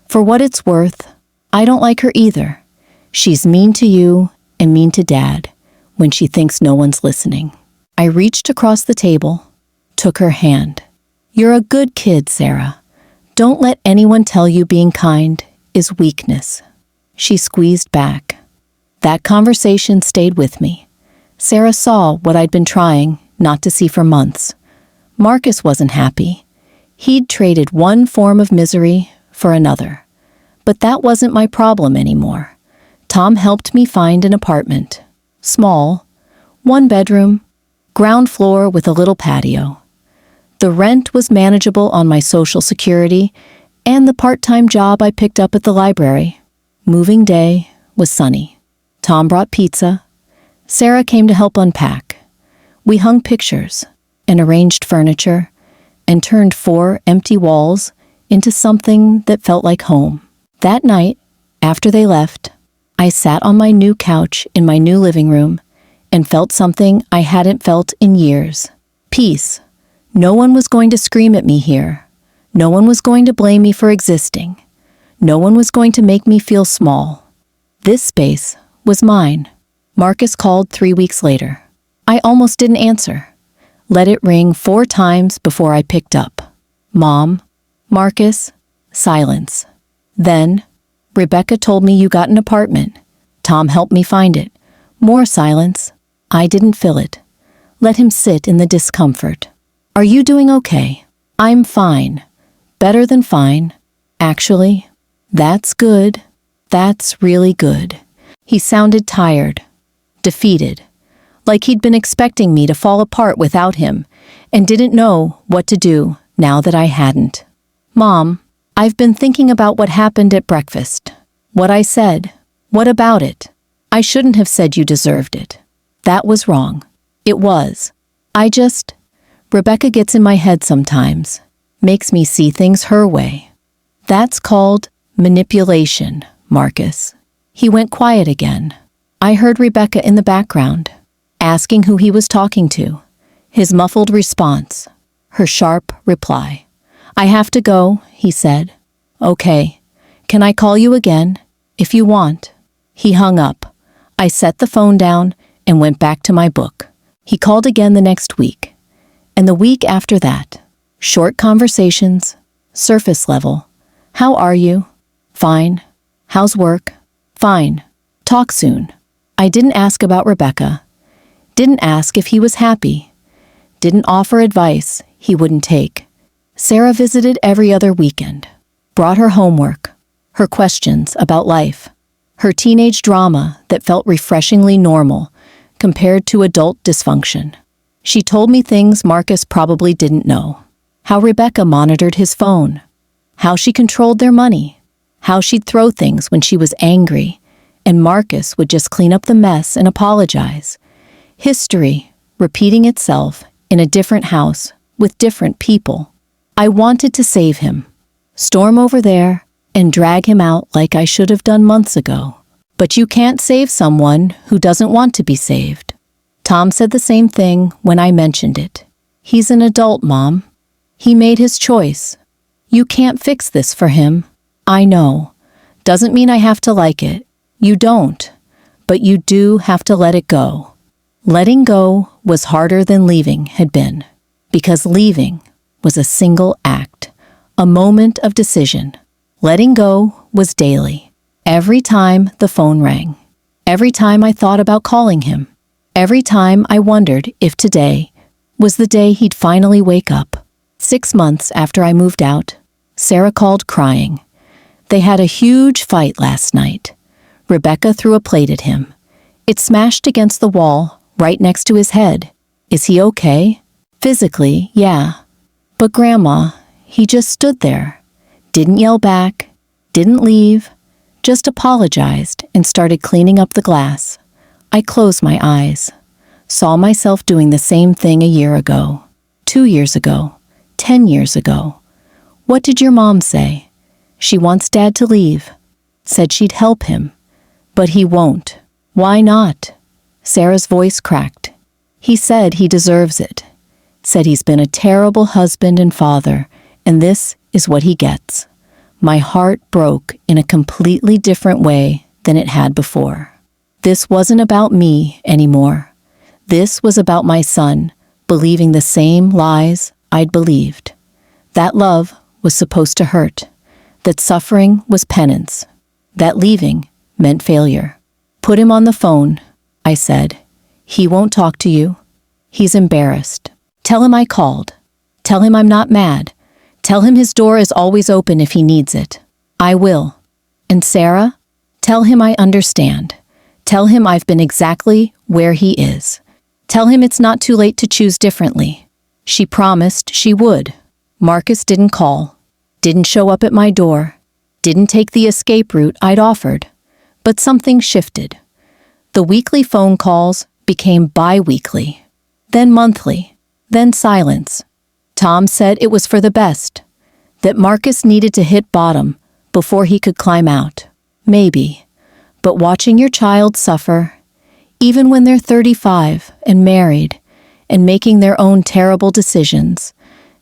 For what it's worth, I don't like her either. She's mean to you and mean to Dad when she thinks no one's listening. I reached across the table, took her hand. You're a good kid, Sarah. Don't let anyone tell you being kind is weakness. She squeezed back. That conversation stayed with me. Sarah saw what I'd been trying not to see for months. Marcus wasn't happy. He'd traded one form of misery for another. But that wasn't my problem anymore. Tom helped me find an apartment. Small, 1 bedroom, ground floor with a little patio. The rent was manageable on my Social Security and the part-time job I picked up at the library. Moving day was sunny. Tom brought pizza. Sarah came to help unpack. We hung pictures and arranged furniture and turned 4 empty walls into something that felt like home. That night, after they left, I sat on my new couch in my new living room and felt something I hadn't felt in years. Peace. No one was going to scream at me here. No one was going to blame me for existing. No one was going to make me feel small. This space was mine. Marcus called 3 weeks later. I almost didn't answer. Let it ring 4 times before I picked up. Mom, Marcus, silence. Then, Rebecca told me you got an apartment. Tom helped me find it. More silence. I didn't fill it. Let him sit in the discomfort. Are you doing okay? I'm fine. Better than fine. Actually, that's good. That's really good. He sounded tired, defeated, like he'd been expecting me to fall apart without him and didn't know what to do now that I hadn't. Mom, I've been thinking about what happened at breakfast. What I said. What about it? I shouldn't have said you deserved it. That was wrong. It was. Rebecca gets in my head sometimes, makes me see things her way. That's called manipulation, Marcus. He went quiet again. I heard Rebecca in the background, asking who he was talking to. His muffled response, her sharp reply. I have to go, he said. Okay. Can I call you again? If you want. He hung up. I set the phone down and went back to my book. He called again the next week. And the week after that. Short conversations, surface level. How are you? Fine. How's work? Fine. Talk soon. I didn't ask about Rebecca. Didn't ask if he was happy. Didn't offer advice he wouldn't take. Sarah visited every other weekend. Brought her homework, her questions about life, her teenage drama that felt refreshingly normal compared to adult dysfunction. She told me things Marcus probably didn't know. How Rebecca monitored his phone. How she controlled their money. How she'd throw things when she was angry, and Marcus would just clean up the mess and apologize. History repeating itself in a different house with different people. I wanted to save him. Storm over there and drag him out like I should have done months ago. But you can't save someone who doesn't want to be saved. Tom said the same thing when I mentioned it. He's an adult, Mom. He made his choice. You can't fix this for him. I know. Doesn't mean I have to like it. You don't. But you do have to let it go. Letting go was harder than leaving had been. Because leaving was a single act, a moment of decision. Letting go was daily. Every time the phone rang. Every time I thought about calling him. Every time I wondered if today was the day he'd finally wake up. 6 months after I moved out, Sarah called crying. They had a huge fight last night. Rebecca threw a plate at him. It smashed against the wall right next to his head. Is he okay? Physically, yeah. But Grandma, he just stood there. Didn't yell back, didn't leave, just apologized and started cleaning up the glass. I closed my eyes. Saw myself doing the same thing a year ago, 2 years ago, 10 years ago. What did your mom say? She wants Dad to leave. Said she'd help him. But he won't. Why not? Sarah's voice cracked. He said he deserves it. Said he's been a terrible husband and father, and this is what he gets. My heart broke in a completely different way than it had before. This wasn't about me anymore. This was about my son, believing the same lies I'd believed. That love was supposed to hurt. That suffering was penance. That leaving meant failure. Put him on the phone, I said. He won't talk to you. He's embarrassed. Tell him I called. Tell him I'm not mad. Tell him his door is always open if he needs it. I will. And Sarah, tell him I understand. Tell him I've been exactly where he is. Tell him it's not too late to choose differently. She promised she would. Marcus didn't call, didn't show up at my door, didn't take the escape route I'd offered. But something shifted. The weekly phone calls became bi-weekly, then monthly, then silence. Tom said it was for the best, that Marcus needed to hit bottom before he could climb out. Maybe, but watching your child suffer, even when they're 35 and married and making their own terrible decisions,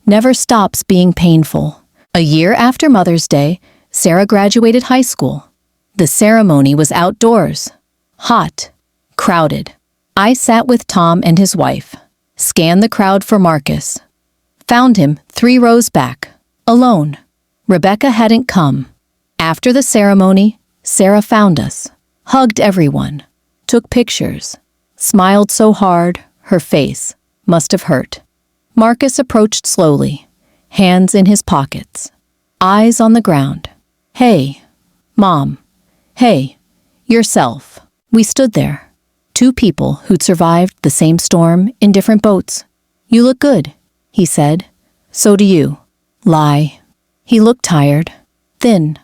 never stops being painful. A year after Mother's Day, Sarah graduated high school. The ceremony was outdoors, hot, crowded. I sat with Tom and his wife, scanned the crowd for Marcus. Found him 3 rows back, alone. Rebecca hadn't come. After the ceremony, Sarah found us, hugged everyone, took pictures, smiled so hard her face must have hurt. Marcus approached slowly, hands in his pockets, eyes on the ground. Hey, Mom. Hey, yourself. We stood there, 2 people who'd survived the same storm in different boats. You look good, he said. So do you. Lie. He looked tired, thin,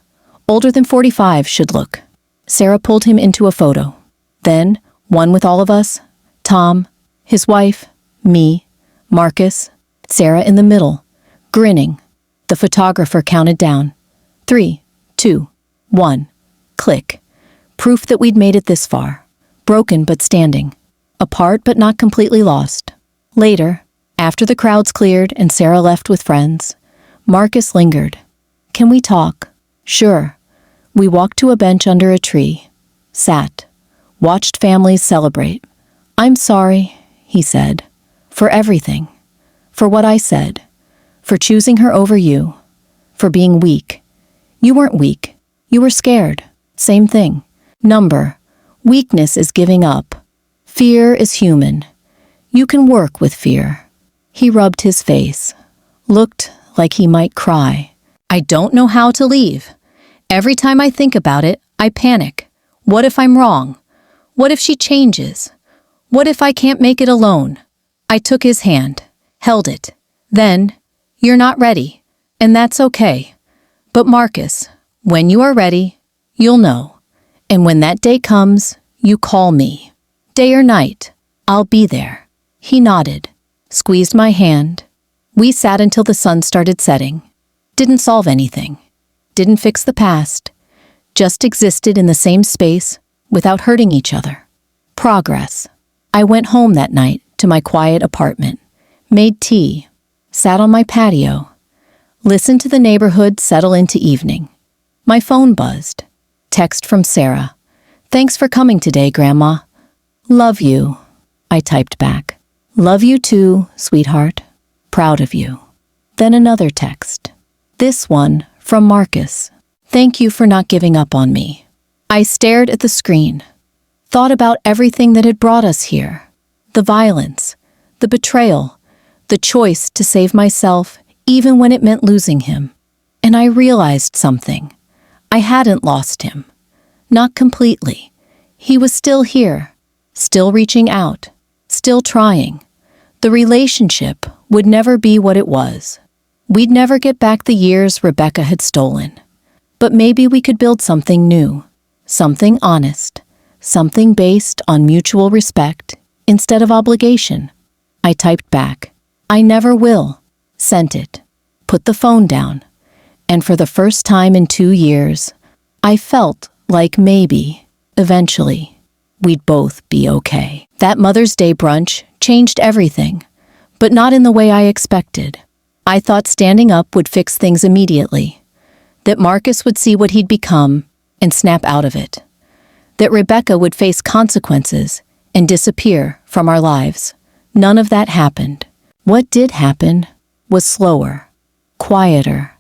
older than 45 should look. Sarah pulled him into a photo. Then, one with all of us, Tom, his wife, me, Marcus, Sarah in the middle, grinning. The photographer counted down. 3, 2, 1. Click. Proof that we'd made it this far. Broken but standing. Apart but not completely lost. Later, after the crowds cleared and Sarah left with friends, Marcus lingered. Can we talk? Sure. We walked to a bench under a tree, sat, watched families celebrate. I'm sorry, he said, for everything. For what I said. For choosing her over you. For being weak. You weren't weak. You were scared. Same thing. Number. Weakness is giving up. Fear is human. You can work with fear. He rubbed his face. Looked like he might cry. I don't know how to leave. Every time I think about it, I panic. What if I'm wrong? What if she changes? What if I can't make it alone? I took his hand, held it. Then, you're not ready, and that's okay. But Marcus, when you are ready, you'll know. And when that day comes, you call me. Day or night, I'll be there. He nodded, squeezed my hand. We sat until the sun started setting. Didn't solve anything. Didn't fix the past. Just existed in the same space without hurting each other. Progress. I went home that night to my quiet apartment, made tea, sat on my patio, listened to the neighborhood settle into evening. My phone buzzed. Text from Sarah. Thanks for coming today, Grandma. Love you, I typed back. Love you too, sweetheart. Proud of you. Then another text. This one from Marcus. Thank you for not giving up on me. I stared at the screen. Thought about everything that had brought us here. The violence, the betrayal, the choice to save myself even when it meant losing him. And I realized something. I hadn't lost him. Not completely. He was still here, still reaching out, still trying. The relationship would never be what it was. We'd never get back the years Rebecca had stolen. But maybe we could build something new, something honest, something based on mutual respect instead of obligation. I typed back, "I never will," sent it, put the phone down, and for the first time in 2 years, I felt like maybe, eventually, we'd both be okay. That Mother's Day brunch changed everything, but not in the way I expected. I thought standing up would fix things immediately, that Marcus would see what he'd become and snap out of it, that Rebecca would face consequences and disappear from our lives. None of that happened. What did happen was slower, quieter.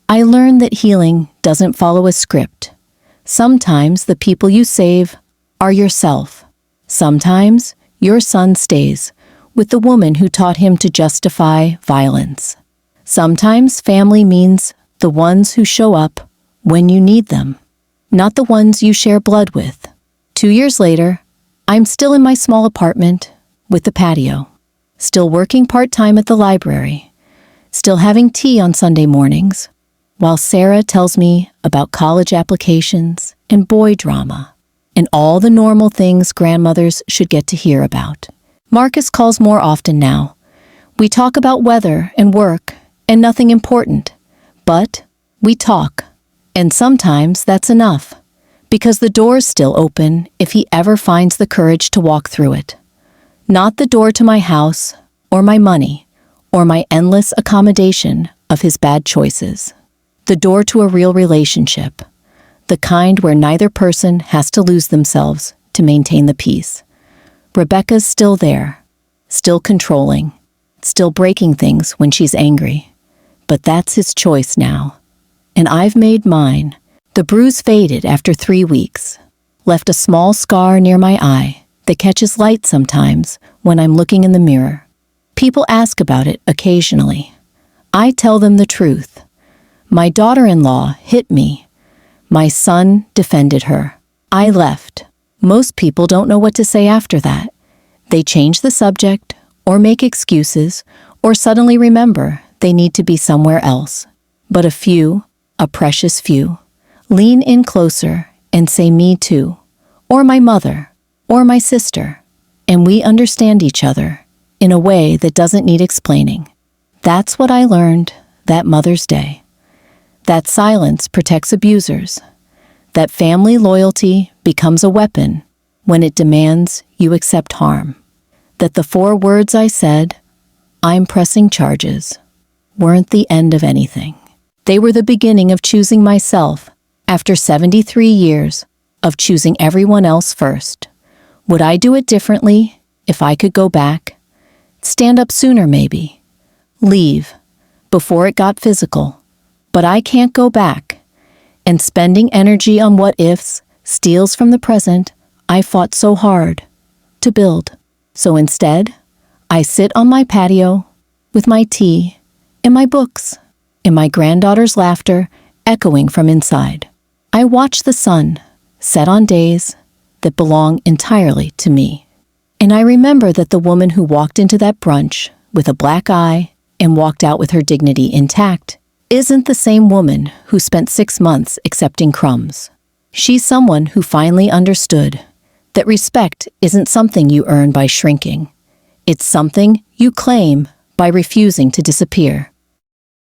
I learned that healing doesn't follow a script. Sometimes the people you save are yourself. Sometimes your son stays with the woman who taught him to justify violence. Sometimes family means the ones who show up when you need them, not the ones you share blood with. 2 years later, I'm still in my small apartment with the patio, still working part-time at the library, still having tea on Sunday mornings, while Sarah tells me about college applications and boy drama and all the normal things grandmothers should get to hear about. Marcus calls more often now. We talk about weather and work and nothing important, but we talk, and sometimes that's enough, because the door's still open if he ever finds the courage to walk through it. Not the door to my house, or my money, or my endless accommodation of his bad choices. The door to a real relationship, the kind where neither person has to lose themselves to maintain the peace. Rebecca's still there, still controlling, still breaking things when she's angry. But that's his choice now. And I've made mine. The bruise faded after 3 weeks, left a small scar near my eye that catches light sometimes when I'm looking in the mirror. People ask about it occasionally. I tell them the truth. My daughter-in-law hit me. My son defended her. I left. Most people don't know what to say after that. They change the subject, or make excuses, or suddenly remember they need to be somewhere else. But a few, a precious few, lean in closer and say me too, or my mother, or my sister, and we understand each other in a way that doesn't need explaining. That's what I learned that Mother's Day. That silence protects abusers. That family loyalty becomes a weapon when it demands you accept harm. That the 4 words I said, "I'm pressing charges," weren't the end of anything. They were the beginning of choosing myself after 73 years of choosing everyone else first. Would I do it differently if I could go back? Stand up sooner, maybe. Leave before it got physical. But I can't go back. And spending energy on what-ifs steals from the present I fought so hard to build. So instead, I sit on my patio with my tea and my books and my granddaughter's laughter echoing from inside. I watch the sun set on days that belong entirely to me. And I remember that the woman who walked into that brunch with a black eye and walked out with her dignity intact isn't the same woman who spent 6 months accepting crumbs. She's someone who finally understood that respect isn't something you earn by shrinking. It's something you claim by refusing to disappear.